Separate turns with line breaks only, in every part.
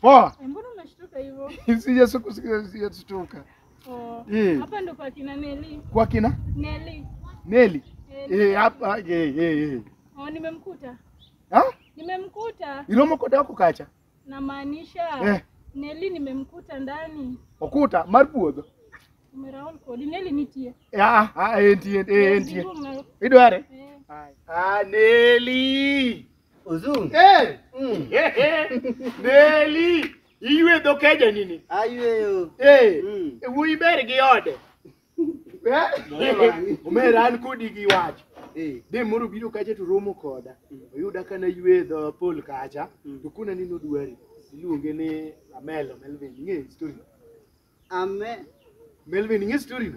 Poa.
Mbona unashtuka hivyo?
Sijashtuka.
Hapa ndo kwa kina Neli.
Kwa kina?
Neli.
Hapa
nimemkuta. Nimemkuta.
Iromo koda kukacha.
Namaanisha Neli nimemkuta ndani.
Okuta marpuodho.
Umeraon kodi Neli nitie.
Entie. Idware? Neli.
Uzungu.
Neli. Iwe dokeje nini?
Ayweyo.
Wuyi ber gi ode. Umeran kodi gi wach. De moro biro kacha to romo koda. Oyuda kana ywe dho pol kacha. To kuna nino dwari. Iluonge ni Melvin. Nge story. Melvin nge story.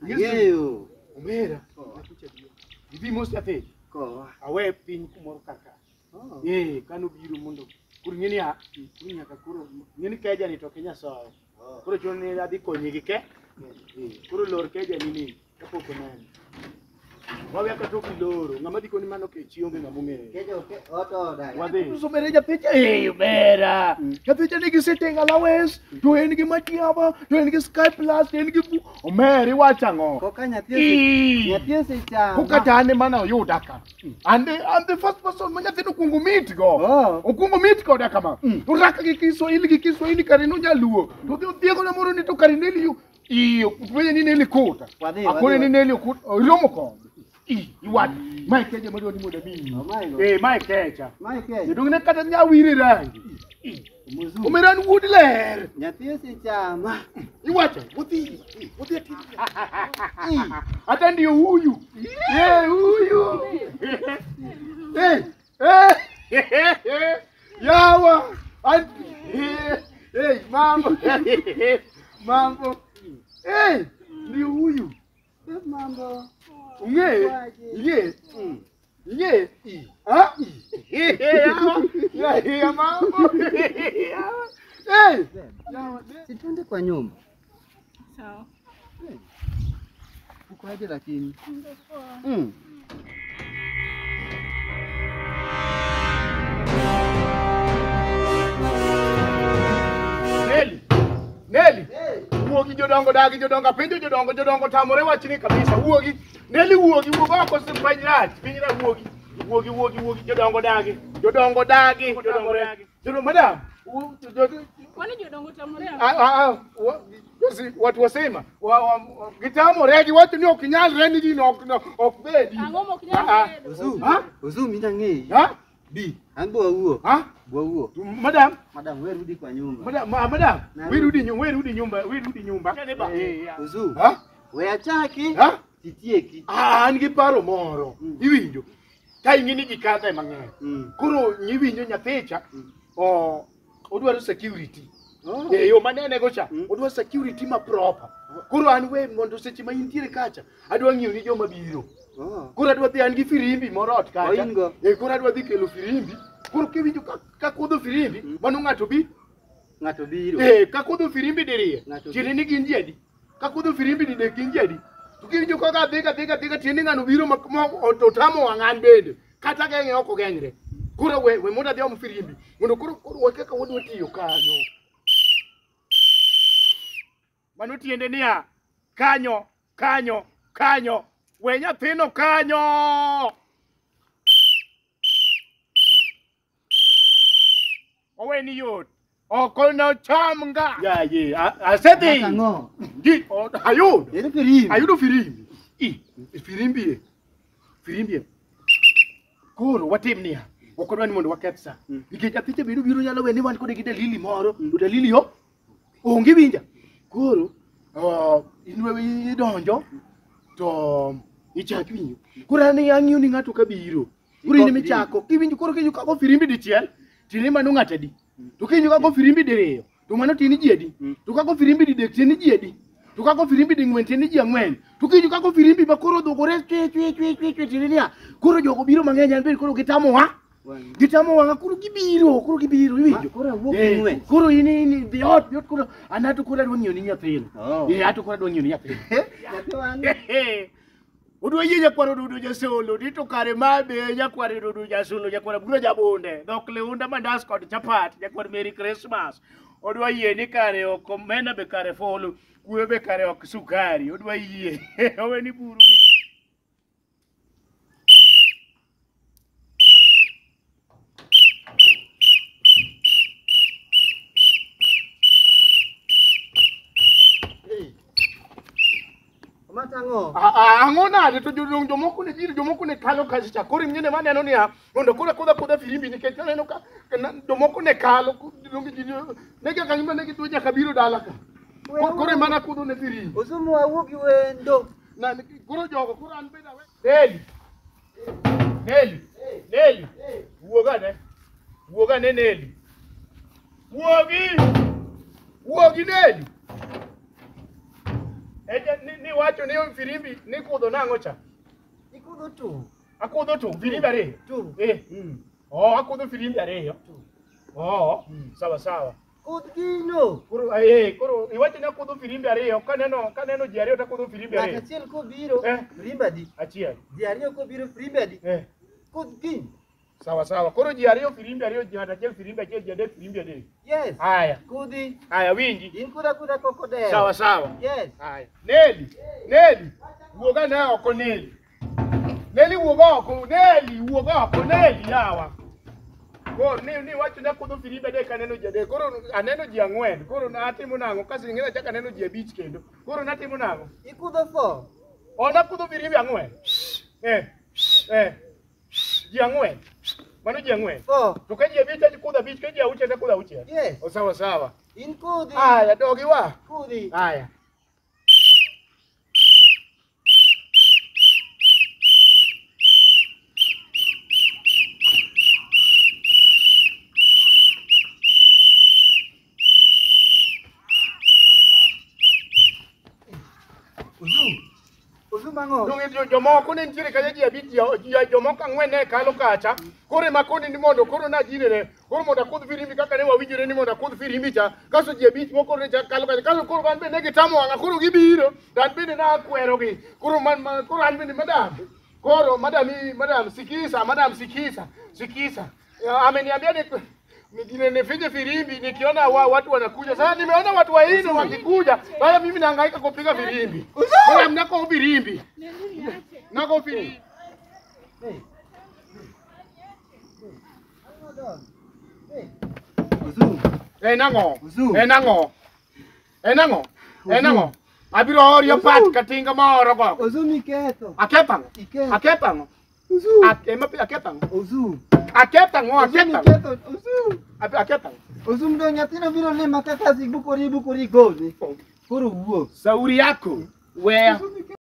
Ngeyo.
Umera. Ibi most ape. Awe piny kumoro kaka. Kano biro mondo kur ngeni nyaka kuro ngeni keja ni to Kenya so. Kuro choni adhi konyi gi ke. Kuro lor keja nini kapoko nani. Wawe akatoki loro ngama diko ni mano ke chionge ngamunge.
Keja oto dai.
Wadhi. Somere ja picha bera. Ja picha nigi sitting allowance, to en gi matiaba, to en gi Skype Plus, en gi omeri wachango.
Koka nyathie se chama.
Koka tane mana oyuda ka. And the first person manya tino kungu meet go. Okungu meet go daka ma. Uraka gi Kiswahili karinu nyaluo. To diego na moro ni to karineli yu. Kwenye ni Neli kota. Akone ni Neli kota. Iromo ko. Iwadi. Mai keja mado ni moda mimi. Mai keja. Ndungine kata nyawiri rangi. Umeran woodler.
Nyathie se chama.
Iwacha. Wuthi ati. Hata ndio huyu. Huyu. Yawa. Mambo. Mambo. Ndio huyu.
Mambo.
Unge. Ya mambo.
Situende kwa nyumba.
Sawa.
Uko aje lakini?
Neli. Wuogi jodongo dagi jodongo pinjo jodongo tamore wachni kabisa wuogi. Neli wuogi oko simpanyrat. Pinyra wuogi jodongo dagi. Jodo madam.
Kwani jodongo tamore?
Watu wasema gitamoregi watu ni okinyalre ni gino okbedi.
Angomo kinyalre.
Uzu mina ngei.
Bi.
Anbo wuo. Wuo.
Madam,
we rudi kwa nyumba.
Madam, we rudi nyumba.
Uzu. We achaki. Titieki.
Ngi paro moro. Iwinjo. Ka ingini gikadhe mang'eny. Koro nyiwinjo nyathicha odwaro security. Yo manene gocha. Odwaro security ma proper. Koro an we mondo seche ma intiere kacha adwa ng'iyo ni joma biro. Koro adwa dhi an gi firimbi moro ot kacha. Koro adwa dhi kelo firimbi. Koro kiwinjo ka kudho firimbi mano ng'ato biro. Ka kudho firimbi diriye. Tiende ni gin jadi. Ka kudho firimbi didek gin jadi. To kiwinjo ka dhiga tiende ng'ano biro ma otamo wang'an bende. Kata geng'e oko geng're. Koro we mondo adhi om firimbi. Mondo koro we kaka wadwa tiyo kanyo. Mano tiende niya kanyo. We nyathino kanyo. Owe ni yot. Oko no chamga. Asethi.
Ango.
Ayudo.
Ere firimbi.
Ayudo firimbi. Firimbi. Koro watim niya. Okodwa ni mondo waketsa. Nikech athiche biro nyalo we ni wan kode gi dalili moro. To dalili yo onge winja. Koro inwe idonjo to ichaki winjo. Koro ne ang'iyo ni ng'ato kabiro. Koro in michako kiwinjo koro kinyo kako firimbi dichiel. Tini mano ng'ata di. To kinyo kako firimbi diriyo. To mano tini ji adi. To kako firimbi didek tini ji adi. To kako firimbi ding'wen tini ji ang'wen. To kinyo kako firimbi ma koro dhogore chwe tini niya. Koro jogo biro mang'eny an bende koro gitamo wang'a koro gibiro iwinjo. Koro ini the ot koro anato koro adwa ng'iyo ni nyathino. Ato koro adwa ng'iyo ni nyathino. Udwa yie nyakwaro dudu jasolo, dito kare mabe nyakwaro dudu jasolo, nyakwaro bro jabonde, dhok leunda mandas kod chapat, nyakwaro Merry Christmas. Udwa yie ni kare ok omena be kare folo, kuwe be kare ok sukari, udwa yie. Owe ni buru mi.
Matango.
Ang'o nade to jomoko ne biro, jomoko ne kalo kazi cha. Koro mnyene maneno ni mondo kudha firimbi nikech aneno ka jomoko ne kalo ne ka kanyuma ne gitwe nyaka biro dala ka. Koro mana kudho ne firimbi.
Osumu awuogi wendo.
Na koro jogo koro an beda we. Neli. Wuoga ne Neli. Wuogi Neli. Ni wacho ni firimbi ni kudho nang'o cha?
Ikudho tu.
Akudho tu firimbi ariyo.
Tu.
Akudho firimbi ariyo. Sawa.
Kudh gino.
Koro iwacho ni akudho firimbi ariyo, kaneno ji ariyo takudho firimbi ariyo.
Ng'at achiel kobiro, firimbi adi?
Achiel.
Ji ariyo kobiro, firimbi adi? Kudh gino.
Sawa. Koro ji ariyo firimbi ariyo, ji achiel firimbi achiel, ji adek firimbi adek.
Yes.
Haya.
Kudhi.
Haya winji.
In kuda kokodeo.
Sawa.
Yes.
Haya. Neli. Wuoga ne oko Neli. Neli wuoga oko Neli yawa. Koro ni wacho ni akudho firimbi adek aneno ji adek. Koro aneno ji ang'wen. Koro natimo nang'o? Kasi ng'e achako aneno ji abich kendo. Koro natimo nang'o?
Ikudho 4.
Nakudho firimbi ang'wen. Ji ang'wen. Mano ji ang'wen.
4.
To ka ji abich akudho abich, ka ji auchiel akudho auchiel.
Yes.
Sawa.
In kudhi.
Haya, dogi wa.
Kudhi.
Haya.
Ozu mang'o?
Jomoko ne nitiere kanya ji abich, jomoko ang'wen ne kalo kacha. Koro makoni ni mondo koro najinene. Koro mondo akudh firimbi kaka ne wawinjore ni mondo akudh firimbi cha. Kaso ji abich moko ne kalo kacha. Kaso koro an bende ne gitamo wang'a. Koro gibiro. Dan bende na akwerogi. Koro an bende madam. Koro madam sikiza. Ameniambia nifije firimbi nikiona watu wanakuja. Sasa nimeona watu wanne wakikuja. Baya mimi nahangaika kupiga firimbi. Kora mnako firimbi. Nako firimbi.
Ozu.
Nango. Abiro orio pat katinga moro go.
Ozu miketho.
Akepang.
Ozu.
Akepang.
Ozu.
Akepang.
Ozu.
Akepang.
Ozu ndo nyathino biro lima kaka bukori gozi. Koro wuok.
Sauri yako. Where?